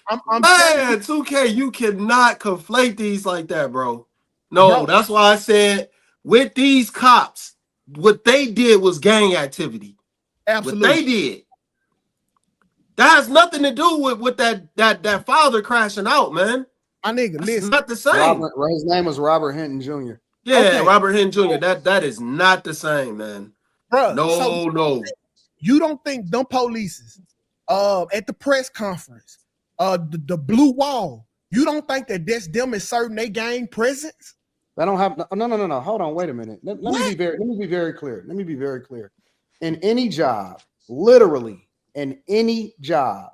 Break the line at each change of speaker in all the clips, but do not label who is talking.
I'm telling you,
Man, 2K, you cannot conflate these like that, bro. No,
bro.
that's why I said with these cops, what they did was gang activity. What
Absolutely,
they did. That has nothing to do with that father crashing out, man.
my nigga.
That's
Listen,
not the same.
Robert, his name was Robert Hinton Jr.
Yeah,
okay,
Robert Henn Jr. That is not the same, man.
bro. So
No, no.
you don't think them polices, at the press conference, the blue wall, you don't think that that's them asserting they gang presence?
They don't have no. Hold on, wait a minute. Let me be very clear. Let me be very clear. In any job, literally in any job,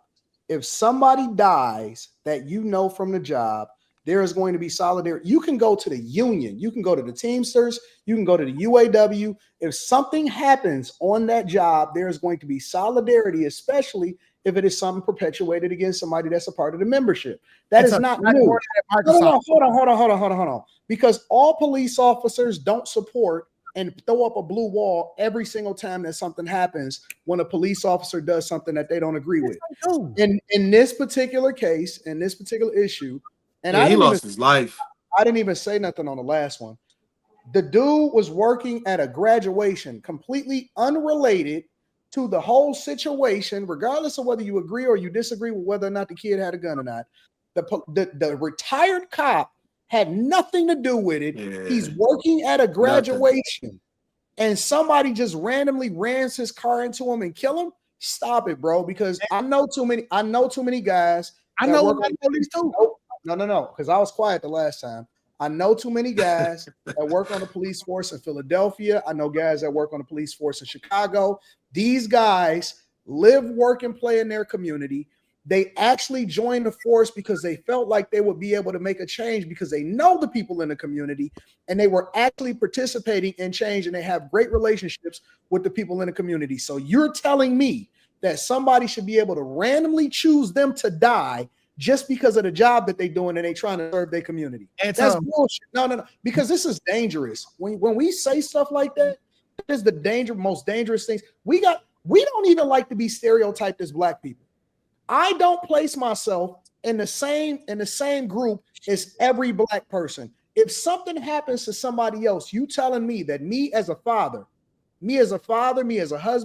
if somebody dies that you know from the job, there is going to be solidarity. You can go to the union, you can go to the Teamsters, you can go to the UAW. If something happens on that job, there is going to be solidarity, especially if it is something perpetuated against somebody that's a part of the membership. That is not new. No, hold on. Because all police officers don't support and throw up a blue wall every single time that something happens when a police officer does something that they don't agree with. In this particular case, in this particular issue, and
yeah, he lost his life.
I didn't even say nothing on the last one. The dude was working at a graduation completely unrelated to the whole situation, regardless of whether you agree or you disagree with whether or not the kid had a gun or not. The retired cop had nothing to do with it.
Yeah,
he's working at a graduation and somebody just randomly rams his car into him and kill him. Stop it, bro. Because I know too many guys.
I know about police too.
No. Because I was quiet the last time. I know too many guys that work on the police force in Philadelphia. I know guys that work on the police force in Chicago. These guys live, work, and play in their community. They actually joined the force because they felt like they would be able to make a change because they know the people in the community and they were actually participating in change and they have great relationships with the people in the community. So you're telling me that somebody should be able to randomly choose them to die just because of the job that they're doing and they trying to serve their community. That's bullshit. No. Because this is dangerous. When we say stuff like that, that is the most dangerous things. We don't even like to be stereotyped as black people. I don't place myself in the same group as every black person. If something happens to somebody else, you telling me that me as a father, me as a husband, me as a person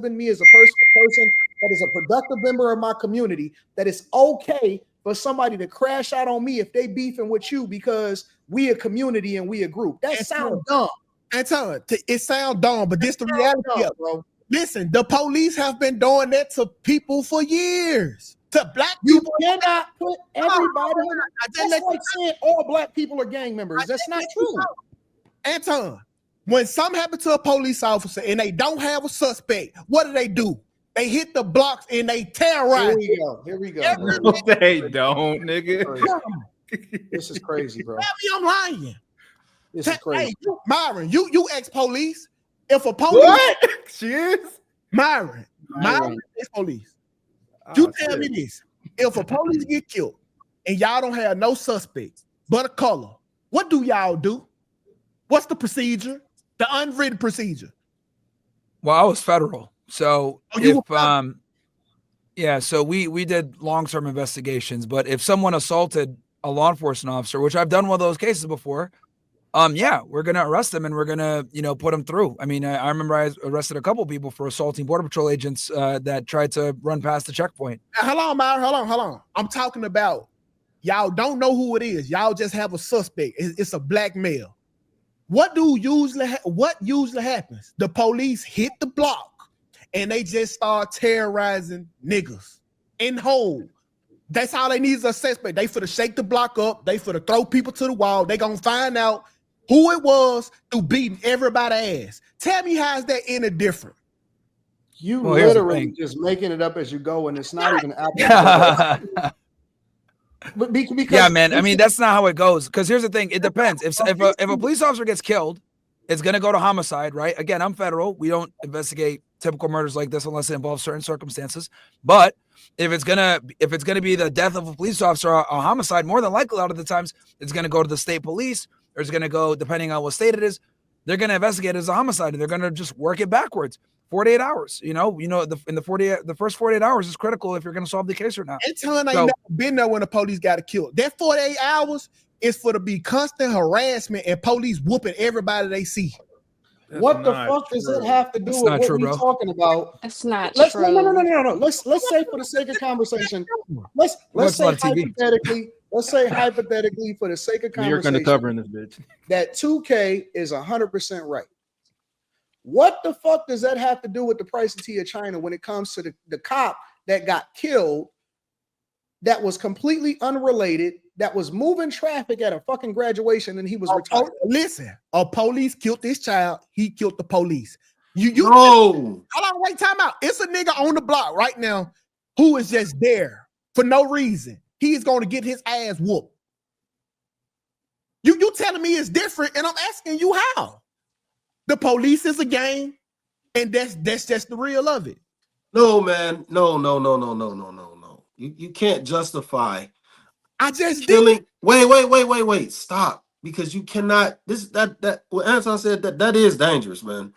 that is a productive member of my community, that it's okay for somebody to crash out on me if they beefing with you because we a community and we a group. That sounds dumb.
Anton, it sounds dumb, but this the reality, bro. Listen, the police have been doing that to people for years. To black people,
you cannot put everybody. That's like saying all black people are gang members. That's not true.
Anton, when something happens to a police officer and they don't have a suspect, what do? They hit the blocks and they terrorize.
Here we go.
They don't, nigga.
This is crazy, bro.
Tell me I'm lying.
This is crazy.
Hey, Myron, you ex-police. If a police,
what? She is?
Myron ex-police. You tell me this. If a police get killed and y'all don't have no suspect but a color, what do y'all do? What's the procedure? The unwritten procedure.
Well, I was federal. So so we did long-term investigations, but if someone assaulted a law enforcement officer, which I've done one of those cases before, we're going to arrest them and we're going to, put them through. I mean, I remember I arrested a couple people for assaulting Border Patrol agents that tried to run past the checkpoint.
Now, hold on, Myron. Hold on. I'm talking about y'all don't know who it is. Y'all just have a suspect. It's a black male. What usually happens? The police hit the block and they just start terrorizing niggas in whole. That's all they need is a suspect. They for to shake the block up. They for to throw people to the wall. They gonna find out who it was through beating everybody's ass. Tell me how is that any different?
You literally just making it up as you go, and it's not even apples. But because
man, I mean that's not how it goes. Because here's the thing: it depends. If a police officer gets killed, it's gonna go to homicide, right? Again, I'm federal. We don't investigate typical murders like this unless it involves certain circumstances. But if it's gonna be the death of a police officer or a homicide, more than likely a lot of the times it's gonna go to the state police, or it's gonna go, depending on what state it is, they're gonna investigate it as a homicide and they're gonna just work it backwards. 48 hours. In the first 48 hours is critical if you're going to solve the case or not.
Anton ain't never been there when the police got killed. That 48 hours is for to be constant harassment and police whooping everybody they see.
What the fuck does it have to do with what we're talking about?
That's not
true.
No.
Let's say for the sake of conversation, let's say hypothetically, for the sake of conversation,
you're going to cover in this bitch
that 2K is 100% right. What the fuck does that have to do with the price of tea of China when it comes to the cop that got killed, that was completely unrelated, that was moving traffic at a fucking graduation, and he was retired?
Listen, a police killed this child. He killed the police.
No.
Hold on, wait, time out. It's a nigga on the block right now who is just there for no reason. He is going to get his ass whooped. You telling me it's different, and I'm asking you how. The police is a game, and that's just the real of it.
No, man. No. You can't justify.
I just
killing.
did.
Wait. Stop. Because you cannot. What Anton said, that is dangerous, man.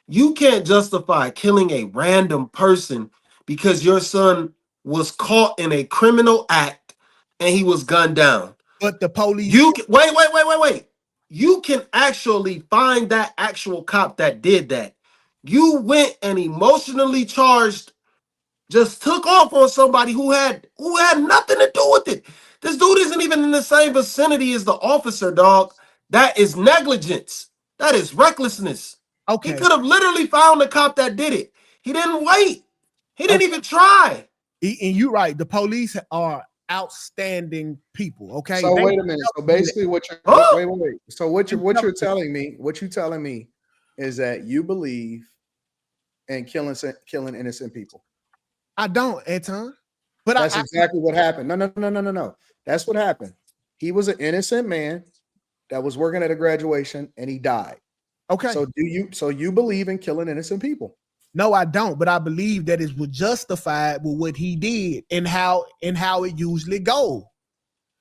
You can't justify killing a random person because your son was caught in a criminal act and he was gunned down.
But the police.
Wait. You can actually find that actual cop that did that. You went and emotionally charged, just took off on somebody who had nothing to do with it. This dude isn't even in the same vicinity as the officer, dog. That is negligence. That is recklessness.
Okay.
He could have literally found the cop that did it. He didn't wait. He didn't even try.
And you're right. The police are outstanding people. Okay.
So wait a minute. So basically, wait. So what you're telling me is that you believe in killing innocent people.
I don't, Anton. But
that's exactly what happened. No. That's what happened. He was an innocent man that was working at a graduation and he died.
Okay.
So you believe in killing innocent people?
No, I don't, but I believe that it was justified with what he did and how it usually goes.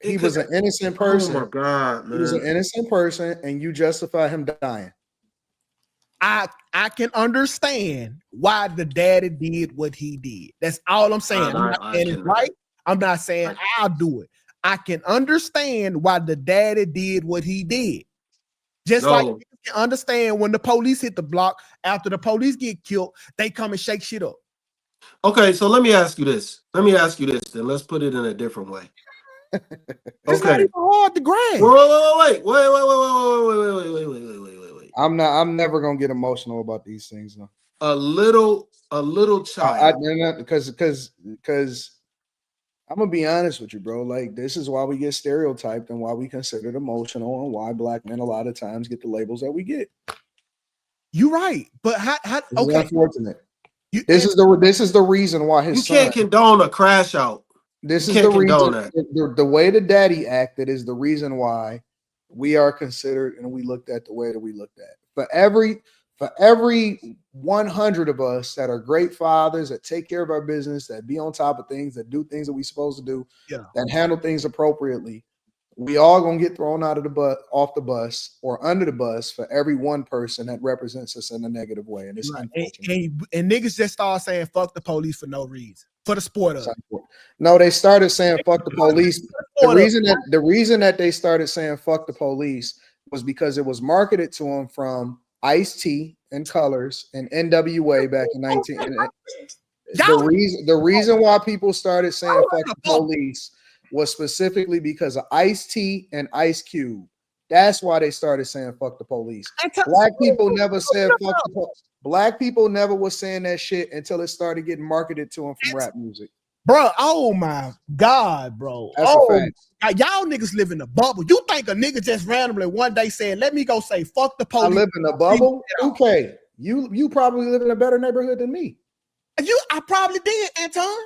He was an innocent person.
Oh my God, man.
He was an innocent person, and you justify him dying.
I can understand why the daddy did what he did. That's all I'm saying. I'm not saying it's right. I'm not saying I'll do it. I can understand why the daddy did what he did. Just like you can understand when the police hit the block, after the police get killed, they come and shake shit up.
Okay, so let me ask you this. Then let's put it in a different way.
It's not even hard to grasp.
Wait.
I'm never gonna get emotional about these things. No.
A little child.
Because I'm gonna be honest with you, bro. Like, this is why we get stereotyped and why we considered emotional and why black men a lot of times get the labels that we get.
You're right, but how okay.
Unfortunate. This is the reason why his
son can't condone a crash out.
This is the reason. The way the daddy acted is the reason why we are considered and we looked at the way that we looked at. For every 100 of us that are great fathers, that take care of our business, that be on top of things, that do things that we're supposed to do, that handle things appropriately, we all gonna get thrown out of the bus, off the bus, or under the bus for every one person that represents us in a negative way. And it's unfortunate.
And niggas just start saying fuck the police for no reason. For the sport of it.
No, they started saying fuck the police. The reason that they started saying fuck the police was because it was marketed to them from Ice-T and Colors and NWA back in 19. The reason why people started saying fuck the police was specifically because of Ice-T and Ice Cube. That's why they started saying fuck the police. Black people never said fuck the police. Black people never was saying that shit until it started getting marketed to them from rap music.
Bro, oh my God, bro.
That's a fact.
Y'all niggas live in a bubble. You think a nigga just randomly one day said, let me go say fuck the police.
I live in a bubble? Okay. You probably live in a better neighborhood than me.
I probably did, Anton.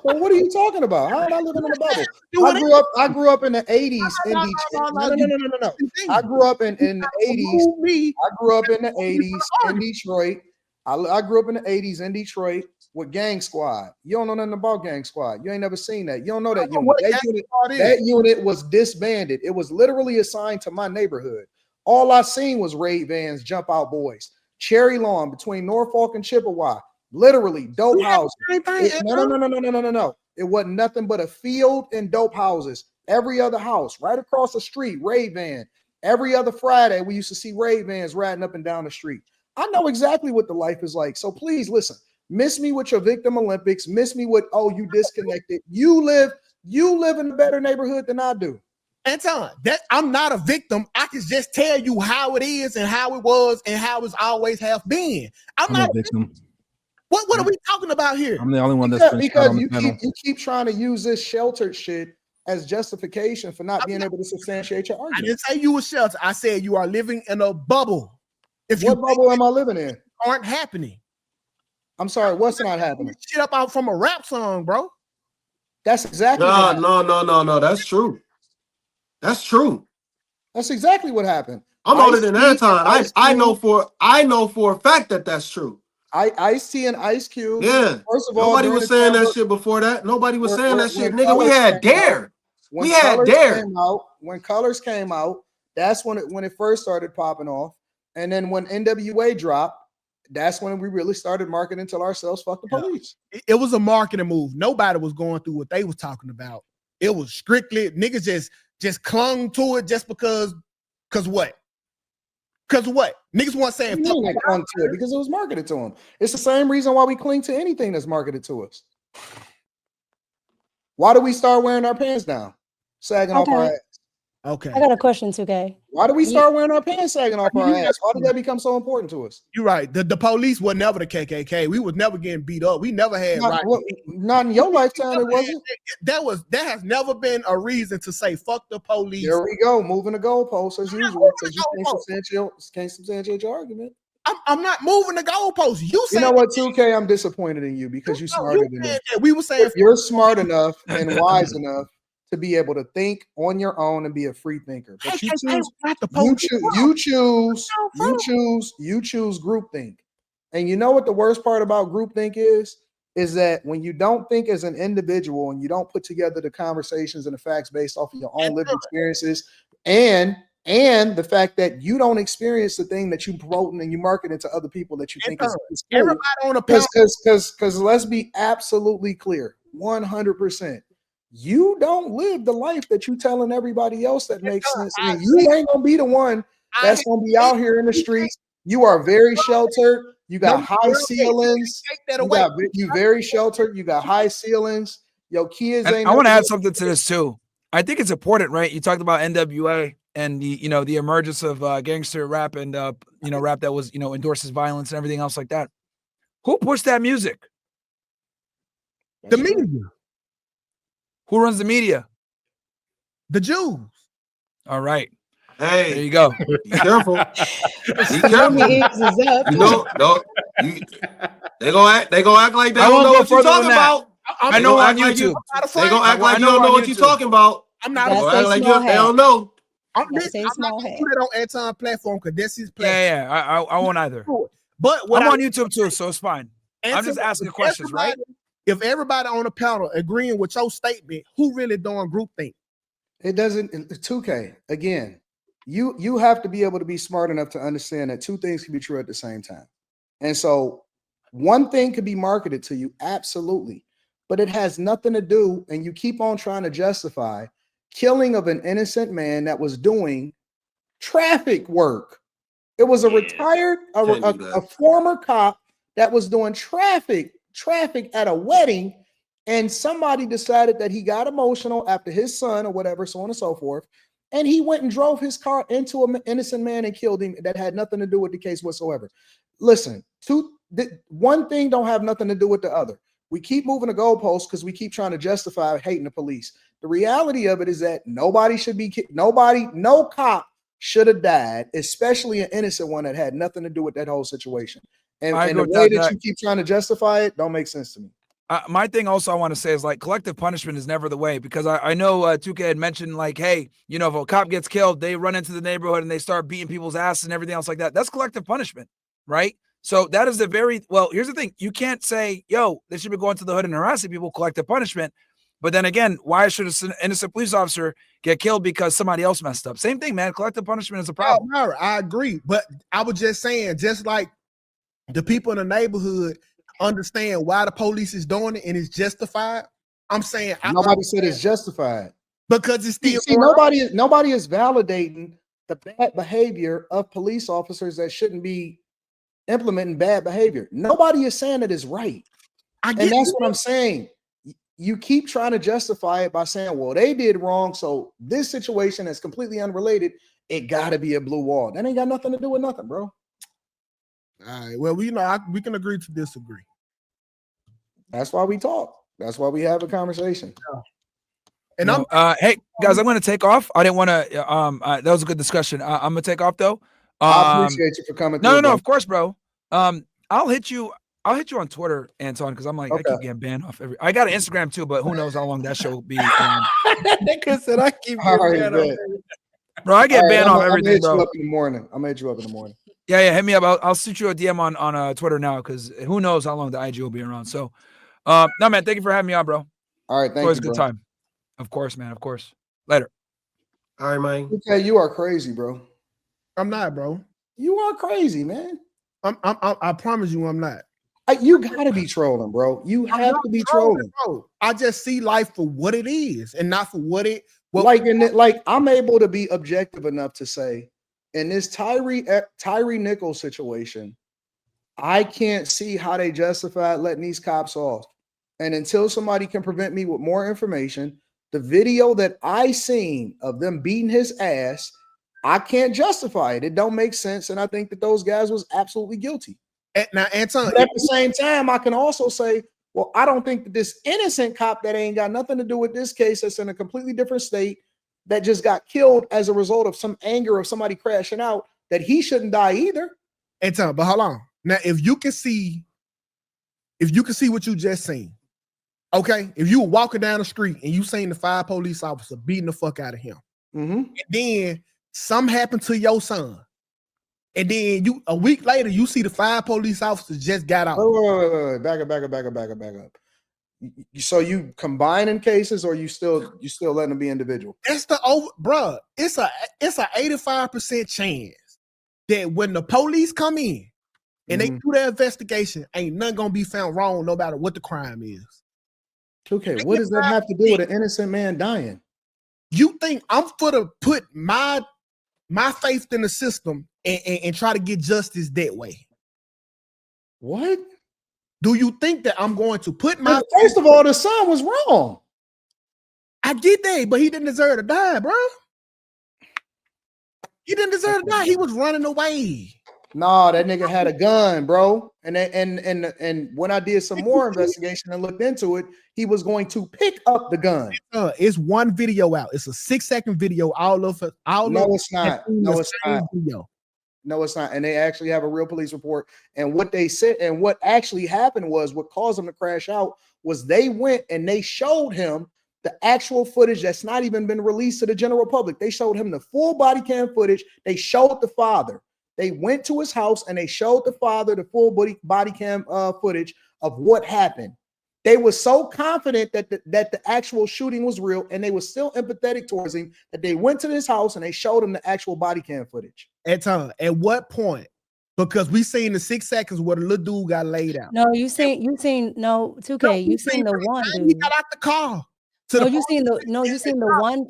Well, what are you talking about? How did I live in a bubble? I grew up in the 80s in Detroit. No. I grew up in the 80s. I grew up in the 80s in Detroit. I grew up in the 80s in Detroit with Gang Squad. You don't know nothing about Gang Squad. You ain't never seen that. You don't know that unit. That unit was disbanded. It was literally assigned to my neighborhood. All I seen was Raid Vans, Jump Out Boys. Cherry Lawn between Norfolk and Chippewa. Literally dope houses. No. It wasn't nothing but a field and dope houses. Every other house, right across the street, raid van. Every other Friday, we used to see raid vans riding up and down the street. I know exactly what the life is like. So please listen. Miss me with your victim Olympics. Miss me with, oh, you disconnected. You live in a better neighborhood than I do.
Anton, that I'm not a victim. I can just tell you how it is and how it was and how it's always have been. I'm not a victim. What are we talking about here?
I'm the only one that's
because you keep trying to use this sheltered shit as justification for not being able to substantiate your argument.
I didn't say you were sheltered. I said you are living in a bubble.
What bubble am I living in?
Aren't happening.
I'm sorry, what's not happening?
Shit up out from a rap song, bro.
That's exactly
no. That's true. That's true.
That's exactly what happened.
I'm older than Anton. I know for a fact that that's true.
Ice-T and Ice Cube.
Yeah.
First of all,
nobody was saying that shit before that. Nobody was saying that shit. Nigga, we had Dare. We had Dare.
When Colors came out, that's when it first started popping off. And then when NWA dropped, that's when we really started marketing to ourselves, fuck the police.
It was a marketing move. Nobody was going through what they was talking about. It was strictly niggas just clung to it just because what? Because what? Niggas weren't saying
fuck they clung to it because it was marketed to them. It's the same reason why we cling to anything that's marketed to us. Why do we start wearing our pants down? Sagging off our ass.
Okay.
I got a question, 2K.
Why do we start wearing our pants sagging off our ass? Why did that become so important to us?
You're right. The police were never the KKK. We was never getting beat up. We never had
not in your lifetime. It wasn't.
That has never been a reason to say fuck the police.
There we go, moving the goalposts as usual because you can't substantiate your argument.
I'm not moving the goalposts.
You know what, 2K? I'm disappointed in you because you're smarter than me.
We were saying
you're smart enough and wise enough to be able to think on your own and be a free thinker. But you choose groupthink. And you know what the worst part about groupthink is that when you don't think as an individual and you don't put together the conversations and the facts based off of your own lived experiences and the fact that you don't experience the thing that you promote and you market it to other people that you think is cool.
Everybody on a panel.
Because let's be absolutely clear, 100%. You don't live the life that you telling everybody else that makes sense. And you ain't gonna be the one that's gonna be out here in the streets. You are very sheltered. You got high ceilings. You very sheltered. You got high ceilings. Your kids ain't.
I want to add something to this too. I think it's important, right? You talked about NWA and the emergence of gangster rap and rap that was endorses violence and everything else like that. Who pushed that music?
The media.
Who runs the media?
The Jews.
All right.
Hey,
there you go.
Be careful. Be careful. They gonna act like they don't know what you're talking about.
I know on YouTube.
They gonna act like you don't know what you're talking about.
I'm not
act like they don't know.
I'm not gonna put it on Anton platform because this is platform.
Yeah. I won't either.
But
I'm on YouTube too, so it's fine. I'm just asking questions, right?
If everybody on the panel agreeing with your statement, who really doing groupthink?
It doesn't. 2K again. You have to be able to be smart enough to understand that two things can be true at the same time. And so one thing could be marketed to you, absolutely, but it has nothing to do. And you keep on trying to justify killing of an innocent man that was doing traffic work. It was a retired, a former cop that was doing traffic at a wedding, and somebody decided that he got emotional after his son or whatever, so on and so forth, and he went and drove his car into an innocent man and killed him. That had nothing to do with the case whatsoever. Listen, one thing don't have nothing to do with the other. We keep moving the goalposts because we keep trying to justify hating the police. The reality of it is that no cop should have died, especially an innocent one that had nothing to do with that whole situation. And the way that you keep trying to justify it don't make sense to me.
My thing also I want to say is like collective punishment is never the way, because I know 2K had mentioned like, hey, if a cop gets killed, they run into the neighborhood and they start beating people's asses and everything else like that. That's collective punishment, right? So that is here's the thing. You can't say, yo, they should be going to the hood and harassing people, collective punishment. But then again, why should an innocent police officer get killed because somebody else messed up? Same thing, man. Collective punishment is a problem.
I agree. But I was just saying, just like the people in the neighborhood understand why the police is doing it and it's justified. I'm saying
Nobody said it's justified.
because it's still
See, nobody is validating the bad behavior of police officers that shouldn't be implementing bad behavior. Nobody is saying that it's right. And that's what I'm saying. You keep trying to justify it by saying, well, they did wrong. So this situation is completely unrelated. It got to be a blue wall. That ain't got nothing to do with nothing, bro.
All right. Well, we can agree to disagree.
That's why we talk. That's why we have a conversation.
And
hey guys, I'm going to take off. I didn't want to. That was a good discussion. I'm going to take off though.
I appreciate you for coming.
No, of course, bro. I'll hit you on Twitter, Anton, because I'm like, I keep getting banned off I got an Instagram too, but who knows how long that show will be.
Nigga said I keep getting banned off.
Bro, I get banned off everything, bro.
I'm gonna hit you up in the morning.
Yeah, hit me up. I'll shoot you a DM on Twitter now, because who knows how long the IG will be around. So, no, man, thank you for having me on, bro.
All right, thank you.
Always a good time. Of course, man. Of course. Later.
All right, man.
Okay, you are crazy, bro.
I'm not, bro.
You are crazy, man.
I promise you, I'm not.
You gotta be trolling, bro. You have to be trolling.
Bro. I just see life for what it is and not for what
I'm able to be objective enough to say, in this Tyre Nichols situation, I can't see how they justified letting these cops off. And until somebody can prevent me with more information, the video that I seen of them beating his ass, I can't justify it. It don't make sense. And I think that those guys was absolutely guilty.
Now, Anton,
but at the same time, I can also say, well, I don't think that this innocent cop that ain't got nothing to do with this case, that's in a completely different state, that just got killed as a result of some anger of somebody crashing out, that he shouldn't die either.
Anton, but hold on. Now, if you can see what you just seen, okay, if you were walking down the street and you seen the 5 police officers beating the fuck out of him, and then something happened to your son, and then a week later you see the 5 police officers just got out.
Wait. Back up. So you combining cases, or you still letting them be individual?
It's bruh. It's a 85% chance that when the police come in and they do their investigation, ain't nothing gonna be found wrong, no matter what the crime is.
Okay, what does that have to do with an innocent man dying?
You think I'm for to put my faith in the system and try to get justice that way?
What?
Do you think that I'm going to put my
First of all, the son was wrong.
I get that, but he didn't deserve to die, bro. He didn't deserve to die. He was running away.
No, that nigga had a gun, bro. And when I did some more investigation and looked into it, he was going to pick up the gun.
It's one video out. It's a 6-second video.
It's not. No, it's not. And they actually have a real police report. And what they said and what actually happened was, what caused him to crash out was they went and they showed him the actual footage that's not even been released to the general public. They showed him the full body cam footage. They showed the father. They went to his house and they showed the father the full body cam footage of what happened. They were so confident that the actual shooting was real, and they were still empathetic towards him, that they went to his house and they showed him the actual body cam footage.
At what point? Because we seen the 6 seconds where the little dude got laid out.
No, you seen no 2K.
No,
you seen the one dude.
He got out the car.
You seen the one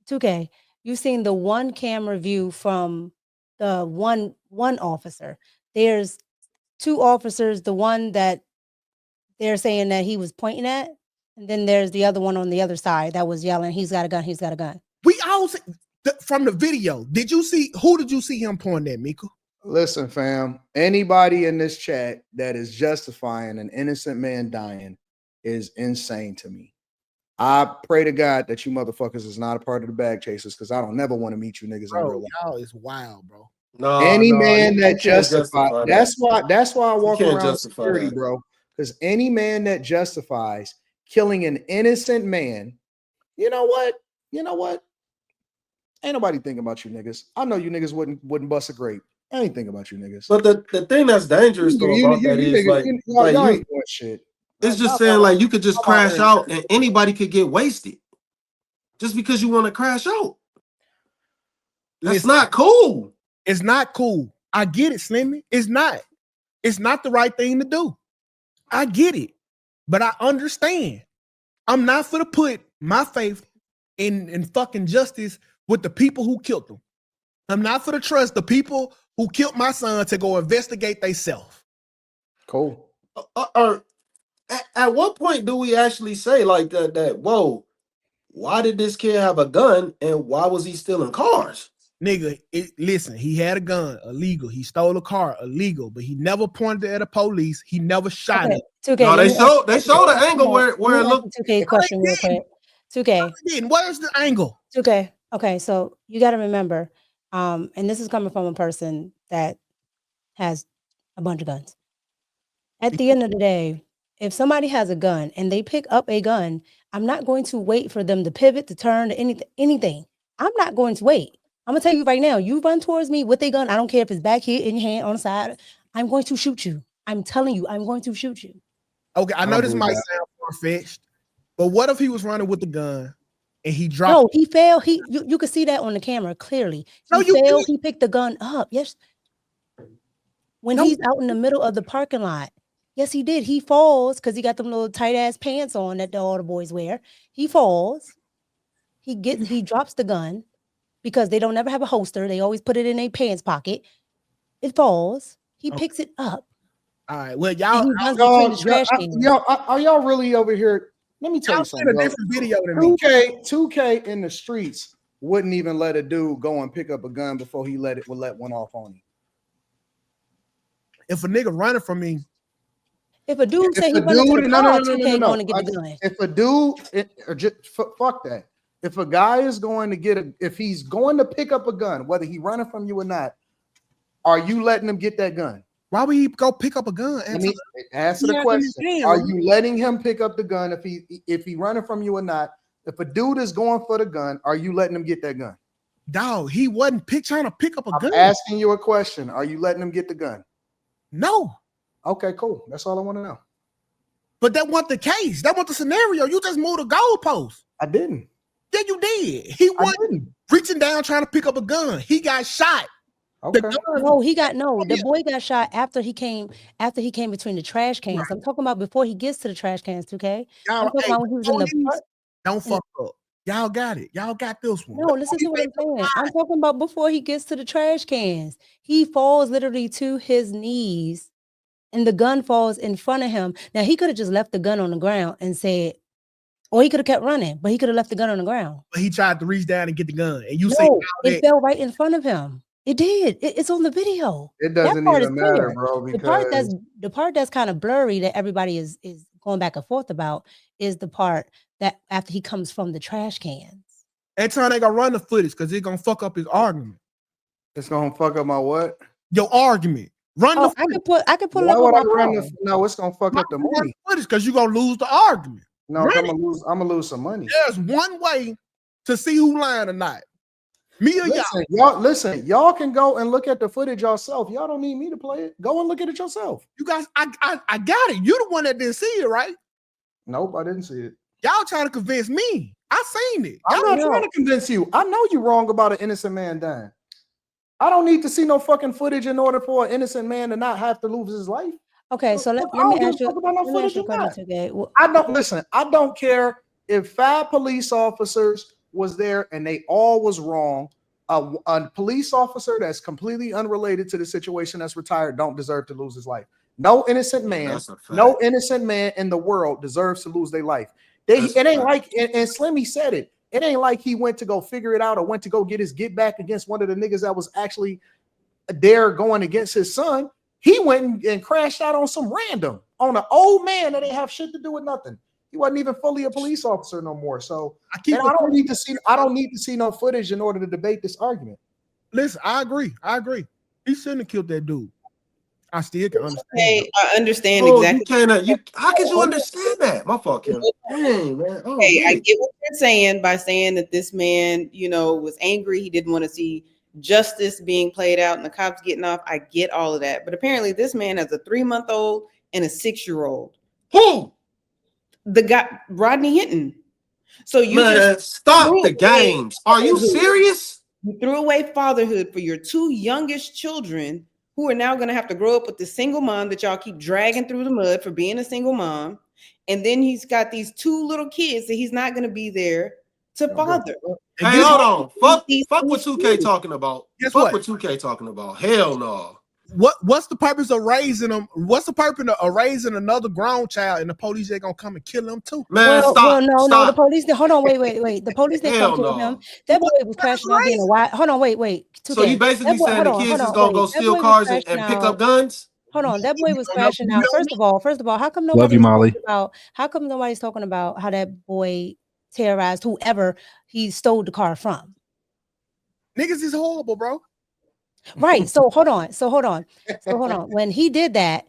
2K. You seen the one camera view from the one officer. There's 2 officers, the one that they're saying that he was pointing at, and then there's the other one on the other side that was yelling, he's got a gun, he's got a gun.
We all see from the video. Who did you see him pointing at, Miko?
Listen, fam, anybody in this chat that is justifying an innocent man dying is insane to me. I pray to God that you motherfuckers is not a part of the bag chasers, because I don't never want to meet you niggas in real life.
Y'all is wild, bro.
Any man that justifies, that's why I walk around security, bro. Because any man that justifies killing an innocent man, you know what? Ain't nobody thinking about you niggas. I know you niggas wouldn't bust a grape. I ain't thinking about you niggas.
But the thing that's dangerous though about that is
y'all ain't doing shit.
It's just saying like you could just crash out and anybody could get wasted just because you want to crash out. That's not cool.
It's not cool. I get it, Slimmy. It's not. It's not the right thing to do. I get it, but I understand. I'm not for to put my faith in fucking justice with the people who killed them. I'm not for to trust the people who killed my son to go investigate themselves.
Cool.
At what point do we actually say like that? Whoa, why did this kid have a gun and why was he stealing cars?
Nigga, listen, he had a gun, illegal. He stole a car, illegal, but he never pointed it at the police. He never shot
Okay,
it.
2K.
No,
let
they
me
showed
ask
the
you-
angle where
let me
it
ask
looked.
you 2K question real quick. 2K.
Where's the angle?
2K. Okay, so you got to remember, and this is coming from a person that has a bunch of guns. At the end of the day, if somebody has a gun and they pick up a gun, I'm not going to wait for them to pivot, to turn, to anything. I'm not going to wait. I'm gonna tell you right now, you run towards me with a gun. I don't care if it's back here in your hand, on the side. I'm going to shoot you. I'm telling you, I'm going to shoot you.
Okay, I know
don't
this
believe
might
that.
sound far-fetched, but what if he was running with the gun and he dropped?
No, he fell. You could see that on the camera clearly.
No,
He
you
fell.
didn't.
He picked the gun up. Yes. When
No.
he's out in the middle of the parking lot. Yes, he did. He falls because he got them little tight ass pants on that all the boys wear. He falls. He drops the gun because they don't ever have a holster. They always put it in their pants pocket. It falls. He
Okay.
picks it up.
All right, well,
And
y'all
he runs between the
Y'all,
trash cans.
are y'all really over here? Let me tell you
in a
something. Bro.
different video than me.
2K in the streets wouldn't even let a dude go and pick up a gun before he let one off on him.
If a nigga running from me,
If a dude say he
a
run into the
dude-
car, 2K going to get the gun.
If a dude, fuck that. If a guy is going to if he's going to pick up a gun, whether he running from you or not, are you letting him get that gun?
why would he go pick up a gun?
Let me answer
He
the
has it in his
question.
hand,
Are
right?
you letting him pick up the gun if he running from you or not? If a dude is going for the gun, are you letting him get that gun?
Dog, he wasn't trying to pick up a
I'm
gun.
asking you a question. Are you letting him get the gun?
No,
Okay, cool. That's all I want to know.
but that wasn't the case. That wasn't the scenario. You just moved the goalpost.
I didn't.
Yeah, you did. He
I
wasn't
didn't.
reaching down trying to pick up a gun. He got shot.
Okay.
The gun,
No, the boy got shot after he came between the trash cans.
Right.
I'm talking about before he gets to the trash cans, 2K.
y'all,
I'm talking
hey,
about when he was in the
police,
park.
don't fuck up. Y'all got it. Y'all got this one.
No, listen to what I'm saying. I'm talking about before he gets to the trash cans. He falls literally to his knees and the gun falls in front of him. Now he could have just left the gun on the ground and said, or he could have kept running, but he could have left the gun on the ground.
But he tried to reach down and get the gun, and you say
No,
that-
it fell right in front of him. It did. It's on the video.
It
That
doesn't
part
even
is clear.
matter, bro.
The part
Because
that's kind of blurry that everybody is going back and forth about is the part that after he comes from the trash cans.
Anton ain't gonna run the footage because it's gonna fuck up his argument.
it's gonna fuck up my what?
Your argument. Run
Oh,
the
I could pull it
Why
up
would I
on my
run
phone.
No, it's gonna fuck up the money.
footage because you're gonna lose the argument.
No,
Run
I'm gonna lose some money.
There's one way to see who lying or not. Me or y'all.
Y'all can go and look at the footage yourself. Y'all don't need me to play it. Go and look at it yourself.
You guys, I got it. You the one that didn't see it, right?
Nope, I didn't see it.
Y'all trying to convince me. I seen it.
I'm
Y'all
not trying to convince you. I know you're wrong about an innocent man dying. I don't need to see no fucking footage in order for an innocent man to not have to lose his life.
Okay, so let
I
me
don't give
ask
a
you
fuck about no
let me ask
footage
you a
or not.
question, 2K. Well,
I don't listen. I don't care if 5 police officers was there and they all was wrong. A police officer that's completely unrelated to the situation that's retired don't deserve to lose his life. No innocent man,
That's a fact.
no innocent man in the world deserves to lose their life. It ain't like, and Slimmy said it. It ain't like he went to go figure it out or went to go get his get back against one of the niggas that was actually there going against his son. He went and crashed out on some random, on an old man that didn't have shit to do with nothing. He wasn't even fully a police officer no more. So I don't need to see no footage in order to debate this argument.
Listen, I agree. He shouldn't have killed that dude. I still can understand.
Okay, I understand
Oh,
exactly.
how could you understand that? My fault, Kim. Dang, man. Oh,
Okay, I
man.
get what you're saying by saying that this man, was angry. He didn't want to see justice being played out and the cops getting off. I get all of that. But apparently this man has a 3-month-old and a 6-year-old.
Who?
The guy, Rodney Hinton. So you
Man,
just
stop
threw
the
away
games. Are you
fatherhood.
serious?
You threw away fatherhood for your 2 youngest children who are now going to have to grow up with the single mom that y'all keep dragging through the mud for being a single mom. And then he's got these 2 little kids that he's not going to be there to father.
And
Hey,
guess
hold
what?
on. Fuck what 2K talking about.
Guess
Fuck
what?
what 2K talking about. Hell no.
What's the purpose of raising them? What's the purpose of raising another grown child and the police ain't gonna come and kill them too?
Man, stop.
no,
Stop.
the police. Hold on, wait. The police didn't come
Hell
kill
no.
him. That boy was crashing out being a wild. Hold on, wait. 2K.
So you basically
That boy,
saying the kids is gonna go steal cars and pick up guns?
Hold on, that boy was
You know,
crashing out. First of all, how come
Love you,
nobody's
Molly.
talking about? How come nobody's talking about how that boy terrorized whoever he stole the car from?
Niggas is horrible, bro.
Right. So hold on. When he did that,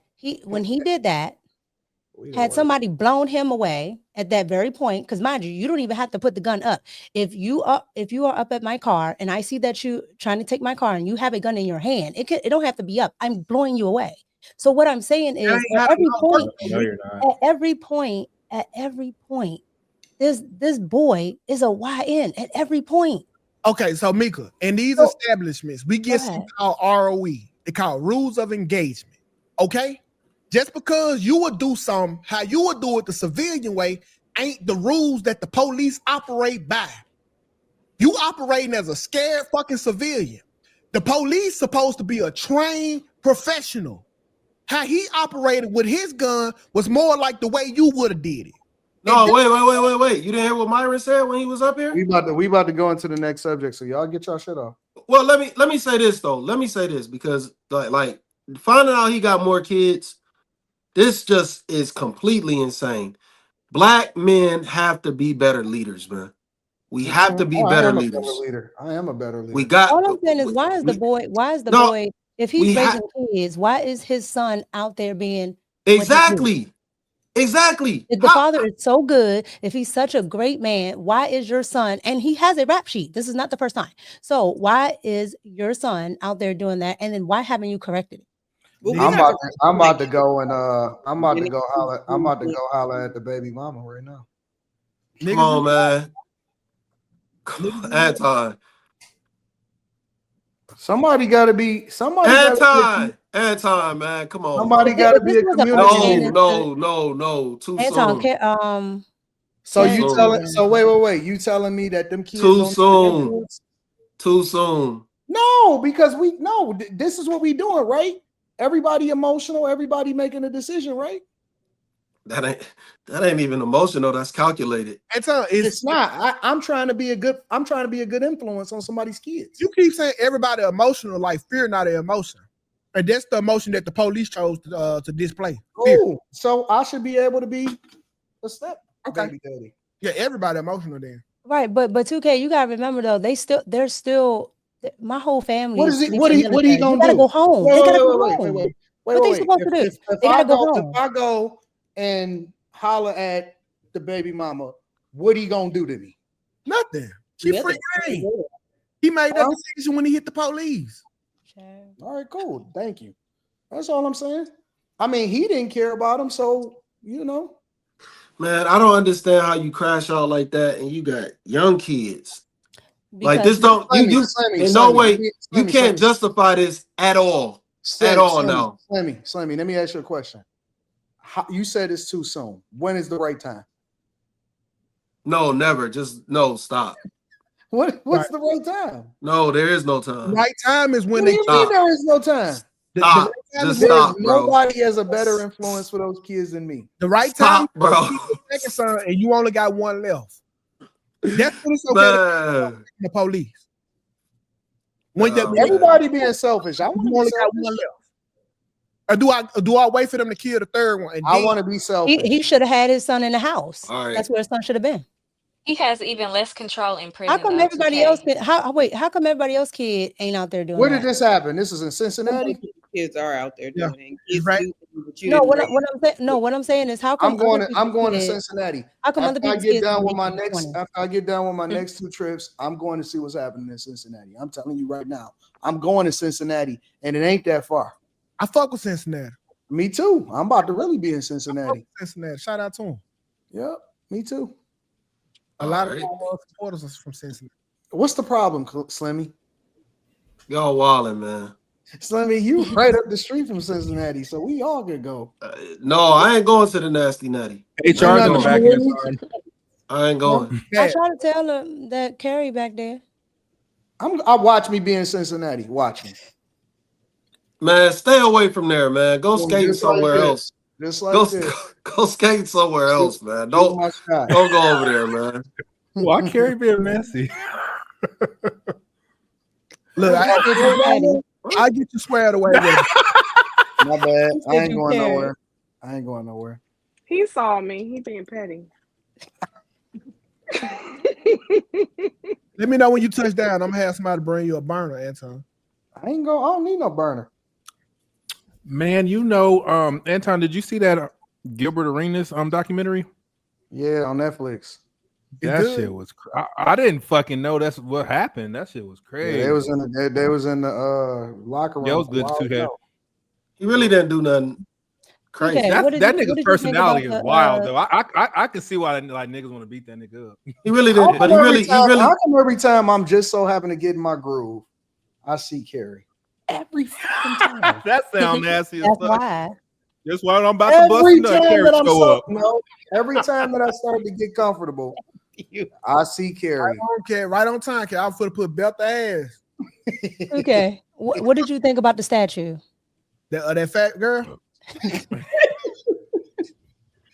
had somebody blown him away at that very point, because mind you, you don't even have to put the gun up. If you are up at my car and I see that you trying to take my car and you have a gun in your hand, it don't have to be up. I'm blowing you away. So what I'm saying is at every point, this boy is a YN at every point.
Okay, so Mika, in these establishments, we get something called ROE. They call rules of engagement. Okay? Just because you would do something how you would do it the civilian way ain't the rules that the police operate by. You operating as a scared fucking civilian. The police supposed to be a trained professional. How he operated with his gun was more like the way you would have did it.
No, wait. You didn't hear what Myron said when he was up here?
We about to go into the next subject, so y'all get y'all shit off.
Well, let me say this though. Let me say this because like finding out he got more kids, this just is completely insane. Black men have to be better leaders, man. We have to be better leaders.
I am a better leader.
We got.
All I'm saying is, why is the boy? If he's raising kids, why is his son out there being
exactly?
If the father is so good, if he's such a great man, why is your son, and he has a rap sheet, this is not the first time. So why is your son out there doing that? And then why haven't you corrected it?
Well, I'm about to go holler at the baby mama right now.
Come on, man. Anton.
Somebody gotta be
Anton, man. Come on.
Somebody gotta be a community.
No. Too soon.
So you telling wait. You telling me that them kids
Too soon.
No, because this is what we doing, right? Everybody emotional, everybody making a decision, right?
That ain't even emotional. That's calculated.
It's not. I'm trying to be a good influence on somebody's kids.
You keep saying everybody emotional, like fear not an emotion, and that's the emotion that the police chose to display.
Oh, so I should be able to be a step baby daddy.
Yeah, everybody emotional then.
Right, but 2K, you gotta remember though, they're still my whole family.
What is it? What he gonna do?
They gotta go home. They gotta go home. What they supposed to do?
If I go and holler at the baby mama, what he gonna do to me?
Nothing. She free reign. He made that decision when he hit the police.
All right, cool. Thank you. That's all I'm saying. I mean, he didn't care about him, so
Man, I don't understand how you crash out like that and you got young kids.
Because
like this don't in no way you can't justify this at all. No.
Slimmy, let me ask you a question. You said it's too soon. When is the right time?
No, never. Just no, stop.
What's the right time?
No, there is no time.
Right time is when
what do you mean there is no time?
Stop. Just stop, bro.
Nobody has a better influence for those kids than me.
The right time, bro. Second son, and you only got one left. That's when it's okay to the police. When
everybody being selfish, I want to
only got one left. Or do I wait for them to kill the third one?
I want to be selfish.
He should have had his son in the house.
All right.
That's where his son should have been.
He has even less control in prison.
How come everybody else? How come everybody else kid ain't out there doing?
Where did this happen? This is in Cincinnati.
Kids are out there doing it.
Right.
What I'm saying is how come
I'm going to Cincinnati.
How come
after I get done with my next 2 trips, I'm going to see what's happening in Cincinnati. I'm telling you right now, I'm going to Cincinnati, and it ain't that far.
I fuck with Cincinnati.
Me too. I'm about to really be in Cincinnati.
Cincinnati. Shout out to him.
Yep, me too.
A lot of supporters are from Cincinnati.
What's the problem, Slimmy?
Y'all wildin', man.
Slimmy, you right up the street from Cincinnati, so we all could go.
No, I ain't going to the Nasty Natty.
HR in the
Ain't
back of
nothing
his arm.
I ain't going.
I try to tell her that Carrie back there.
I watch me be in Cincinnati. Watch me.
Man, stay away from there, man. Go skating
Just like
somewhere
this.
else.
Just
Go,
like this.
go skate somewhere else, man.
Shoot my shot.
Don't go over there, man.
Why Carrie being messy?
Look, I get you squared away with it.
My bad. I ain't
you
going
Carrie.
nowhere. I ain't going nowhere.
He saw me. He being petty.
Let me know when you touch down. I'm gonna have somebody bring you a burner, Anton.
I don't need no burner.
Man, you know, Anton, did you see that Gilbert Arenas documentary?
Yeah, on Netflix.
That
good.
shit was. I didn't fucking know that's what happened. That shit was crazy.
Yeah, they was in the locker room.
Yeah, it was
a
good
while
too.
ago.
He really didn't do nothing crazy.
Okay,
That
what did
nigga's
you think
personality
about
is
the,
wild though. I can see why like niggas want to beat that nigga up.
He really didn't, but he really.
How come every time I'm just so happen to get in my groove, I see Carrie every fucking time.
That sound nasty as
That's
fuck.
why.
That's why I'm about to bust
Every
a nut.
time
Carrie
that I'm
show up.
every time that I start to get comfortable, I see Carrie.
Okay, right on time. I was put belt the ass.
Okay. What did you think about the statue?
That fat girl.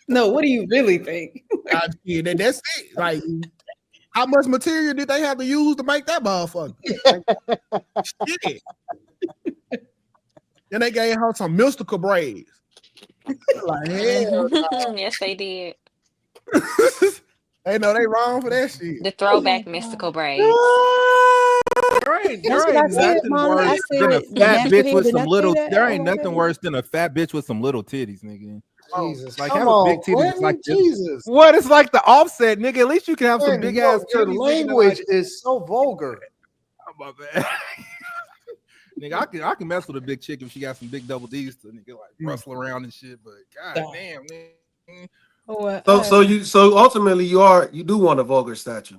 No, what do you really think?
Yeah, that's it. Like, how much material did they have to use to make that motherfucker? Shit. Then they gave her some mystical braids. Like, hell,
Yes, they did.
they know they wrong for that shit.
The throwback mystical braids.
There ain't
That's what I said,
nothing
Molly. I
worse than a
said, the
fat
natural
bitch
hair
with
did
some
not
little.
say that.
There ain't
Oh,
nothing
okay.
worse than a fat bitch with some little titties, nigga.
Jesus,
Like
come
having
on,
big titties is
Quentin,
like this.
Jesus.
What? It's like the offset, nigga. At least you can have some
Quentin,
big ass
your
titties.
language is so vulgar.
Oh, my bad. Nigga, I can mess with a big chick if she got some big double D's to nigga like rustle around and shit. But god damn, man.
So ultimately you do want a vulgar statue.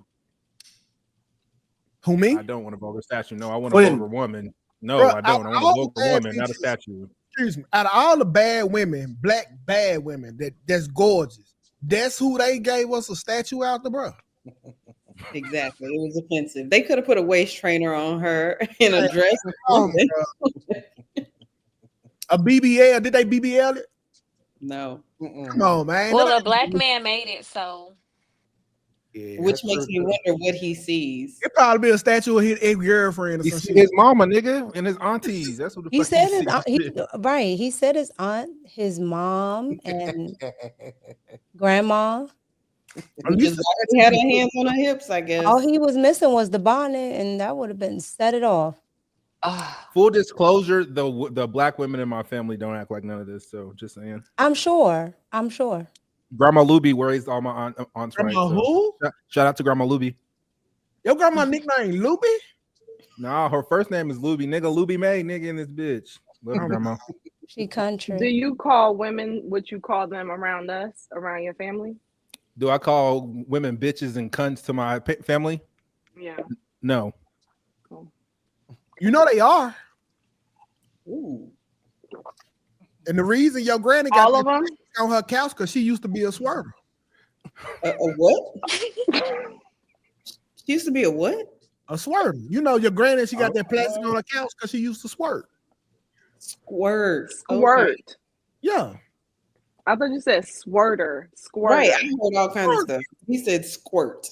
Who, me?
I don't want a vulgar statue. No, I want
Quentin.
a vulgar woman. No,
Bruh,
I don't. I want a
all
vulgar
the bad
woman, not a
bitches-
statue.
Excuse me. Out of all the bad women, black bad women that's gorgeous, that's who they gave us a statue out the bro.
Exactly. It was offensive. They could have put a waist trainer on her in a dress.
Oh, a BBL? Did they BBL it?
No.
Come on, man.
Well,
That
a black man made it, so
ain't- yeah,
Which makes me wonder what he sees.
it probably be a statue of his ex-girlfriend or
He
some
see
shit.
his mama, nigga, and his aunties. That's what the
He
fuck
said
he
his aunt,
sees.
right. He said his aunt, his mom, and grandma.
At
Just
least
already had her hands on her hips, I guess.
All he was missing was the bonnet, and that would have been set it off.
Full disclosure, the black women in my family don't act like none of this. So just saying.
I'm sure. I'm sure.
Grandma Luby raised all my aunts right.
Grandma
So
who?
shout out to Grandma Luby.
Your grandma nickname Luby?
Nah, her first name is Luby. Nigga, Luby May, nigga in this bitch. Love you, Grandma.
She country.
Do you call women what you call them around us, around your family?
Do I call women bitches and cunts to my family?
Yeah.
No.
You know they are.
Ooh.
And the reason your granny got
All of them?
on her couch because she used to be a swerver.
A what? She used to be a what?
A swerver. You know your granny, she got that plastic on her couch because she used to swerve.
Squirt.
Squirt.
Okay.
Yeah.
I thought you said squirter. Squirter.
Right. I heard all kinds of stuff. He said squirt.